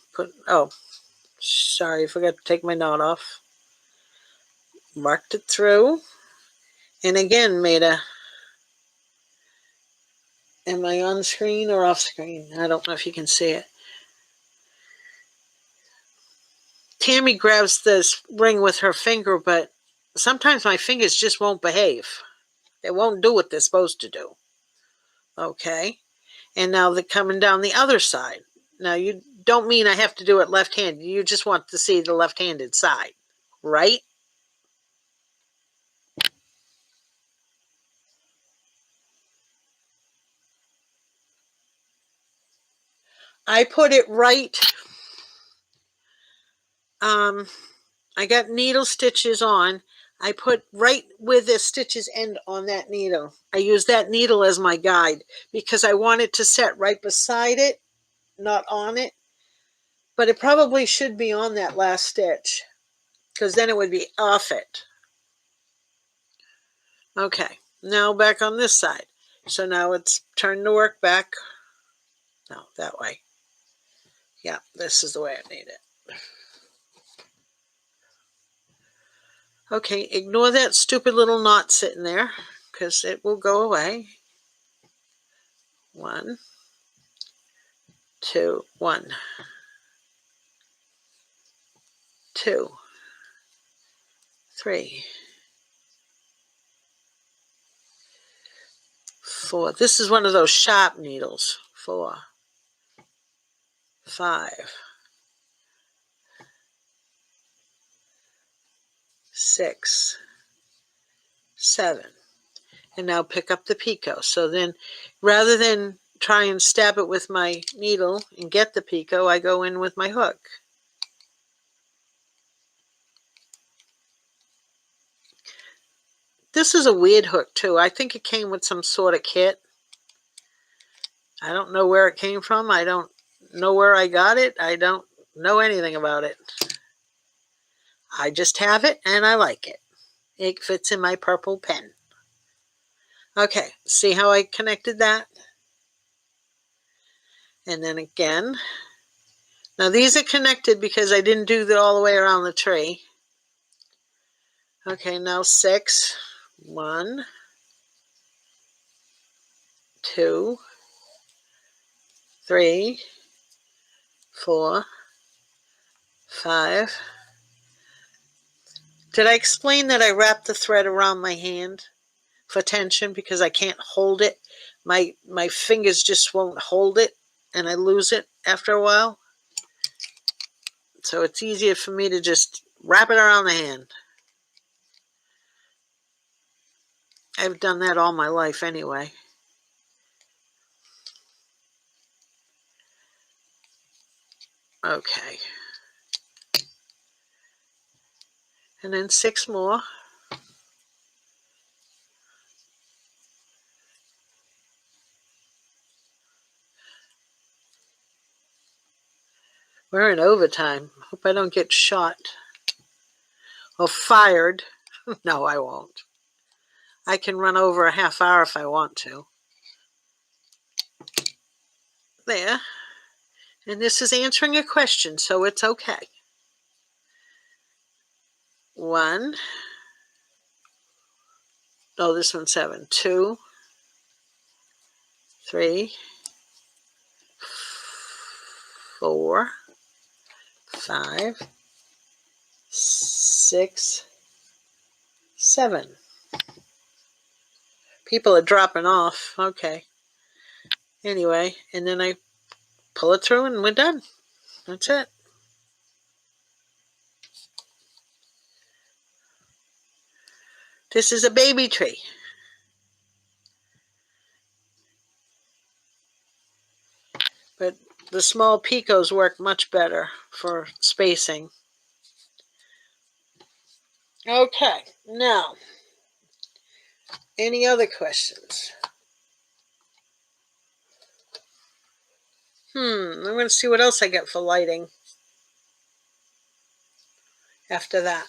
sorry, I forgot to take my knot off. Marked it through, and again made a, am I on screen or off screen? I don't know if you can see it. Tammy grabs this ring with her finger, but sometimes my fingers just won't behave. They won't do what they're supposed to do. Okay, and now they're coming down the other side. Now, you don't mean I have to do it left-handed. You just want to see the left-handed side, right? I put it right, I got needle stitches on. I put right where the stitches end on that needle. I use that needle as my guide because I want it to set right beside it, not on it. But it probably should be on that last stitch because then it would be off it. Okay, now back on this side. So now it's turn the work back. No, that way. Yeah, this is the way I need it. Okay, ignore that stupid little knot sitting there because it will go away. 1, 2, 1, 2, 3, 4. This is one of those sharp needles. 4, 5, 6, 7. And now pick up the picot. So then, rather than try and stab it with my needle and get the picot, I go in with my hook. This is a weird hook too. I think it came with some sort of kit. I don't know where it came from. I don't know where I got it. I don't know anything about it. I just have it and I like it. It fits in my purple pen. Okay, see how I connected that? And then again. Now these are connected because I didn't do it all the way around the tree. Okay, now 6. 1, 2, 3, 4, 5. Did I explain that I wrap the thread around my hand for tension because I can't hold it? My fingers just won't hold it and I lose it after a while. So it's easier for me to just wrap it around the hand. I've done that all my life anyway. Okay. And then 6 more. We're in overtime. Hope I don't get shot or fired. No, I won't. I can run over a half hour if I want to. There. And this is answering a question, so it's okay. 1. Oh, this one's 7. 2, 3, 4, 5, 6, 7. People are dropping off. Okay. Anyway, and then I pull it through and we're done. That's it. This is a baby tree. But the small picots work much better for spacing. Okay, now, any other questions? I'm going to see what else I get for lighting after that.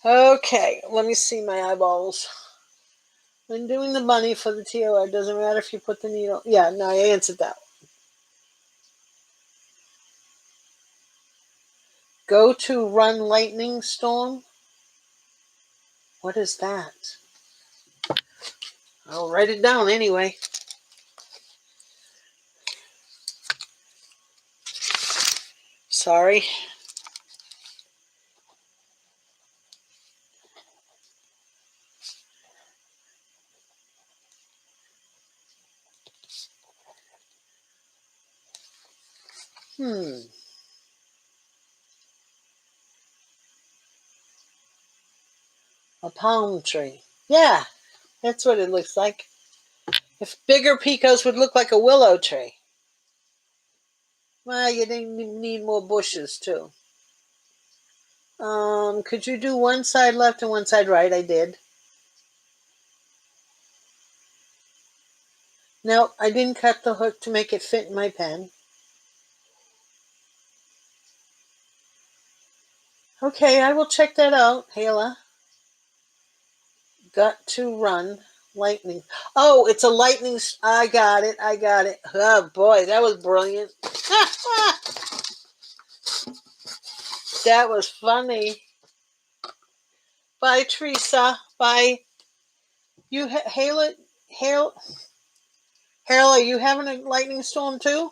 Okay, let me see my eyeballs. When doing the bunny for the TOR, it doesn't matter if you put the needle. Yeah, no, I answered that. Go to run lightning storm. What is that? I'll write it down anyway. Sorry. A palm tree. Yeah, that's what it looks like. If bigger picots would look like a willow tree. Well, you need more bushes too. Could you do one side left and one side right? I did. No, I didn't cut the hook to make it fit in my pen. Okay, I will check that out, Hala. Got to run lightning. Oh, it's a lightning. I got it. Oh boy, that was brilliant. That was funny. Bye, Teresa. Bye. You, Hala. Harold, are you having a lightning storm too?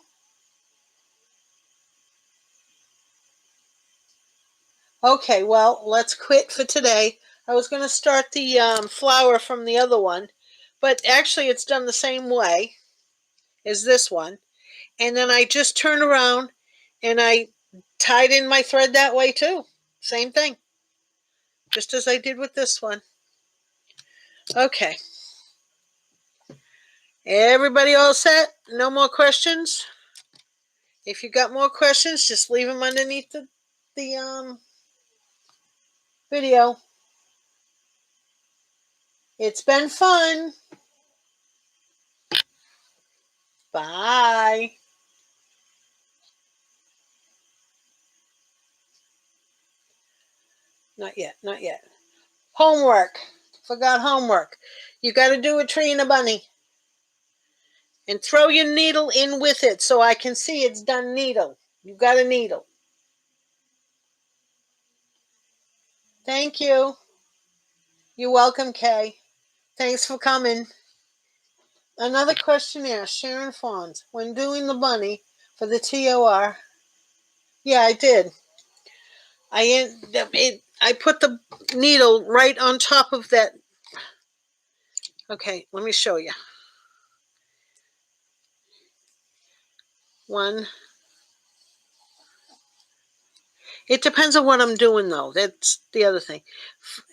Okay, well, let's quit for today. I was going to start the flower from the other one, but actually it's done the same way as this one. And then I just turn around and I tied in my thread that way too. Same thing, just as I did with this one. Okay. Everybody all set? No more questions? If you got more questions, just leave them underneath the video. It's been fun. Bye. Not yet, not yet. Homework. Forgot homework. You got to do a tree and a bunny. And throw your needle in with it so I can see it's done needle. You got a needle. Thank you. You're welcome, Kay. Thanks for coming. Another questionnaire, Sharon Fawns. When doing the bunny for the TOR, yeah, I did. I put the needle right on top of that. Okay, let me show you. One. It depends on what I'm doing, though. That's the other thing.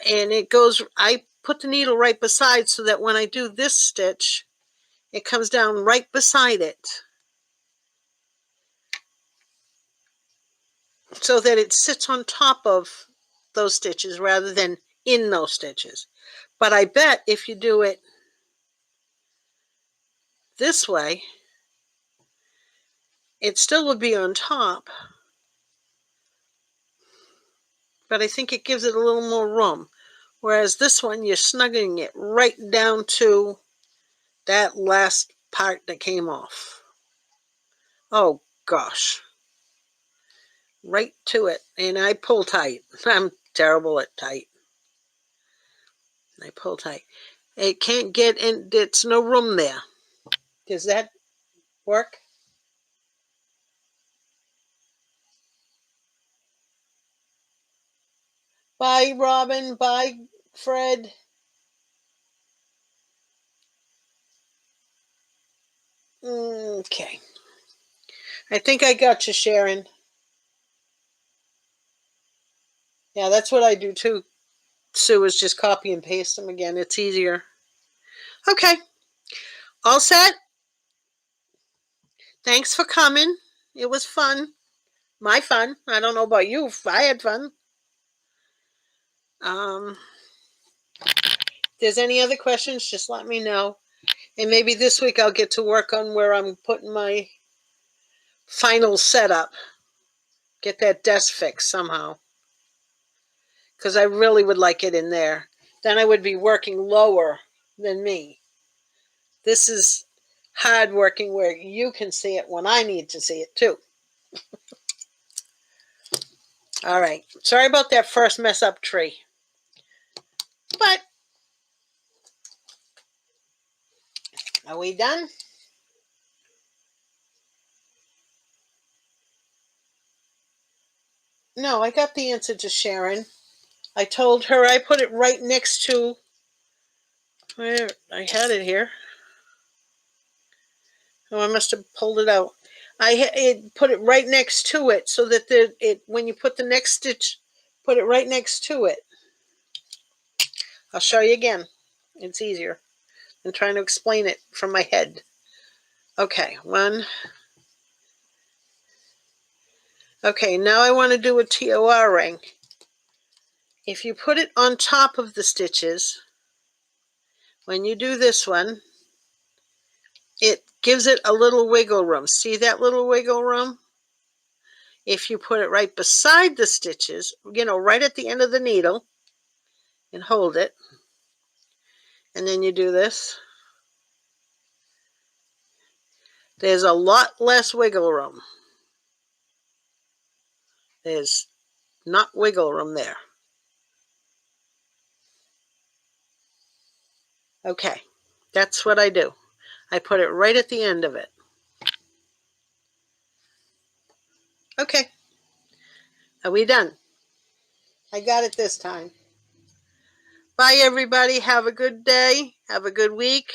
And it goes, I put the needle right beside so that when I do this stitch, it comes down right beside it. So that it sits on top of those stitches rather than in those stitches. But I bet if you do it this way, it still would be on top. But I think it gives it a little more room. Whereas this one, you're snuggling it right down to that last part that came off. Oh, gosh. Right to it. And I pull tight. I'm terrible at tight. I pull tight. It can't get in. There's no room there. Does that work? Bye, Robin. Bye, Fred. Okay. I think I got you, Sharon. Yeah, that's what I do too. Sue is just copy and paste them again. It's easier. Okay. All set? Thanks for coming. It was fun. My fun. I don't know about you. I had fun. If there's any other questions, just let me know. And maybe this week I'll get to work on where I'm putting my final setup. Get that desk fixed somehow. Because I really would like it in there. Then I would be working lower than me. This is hard working where you can see it when I need to see it too. All right. Sorry about that first mess up tree. But are we done? No, I got the answer to Sharon. I told her I put it right next to where I had it here. Oh, I must have pulled it out. I put it right next to it so that when you put the next stitch, put it right next to it. I'll show you again. It's easier than trying to explain it from my head. Okay, one. Okay, now I want to do a TOR ring. If you put it on top of the stitches, when you do this one, it gives it a little wiggle room. See that little wiggle room? If you put it right beside the stitches, right at the end of the needle, and hold it, and then you do this, there's a lot less wiggle room. There's not wiggle room there. Okay, That's what I do. I put it right at the end of it. Okay. Are we done? I got it this time. Bye, everybody. Have a good day. Have a good week.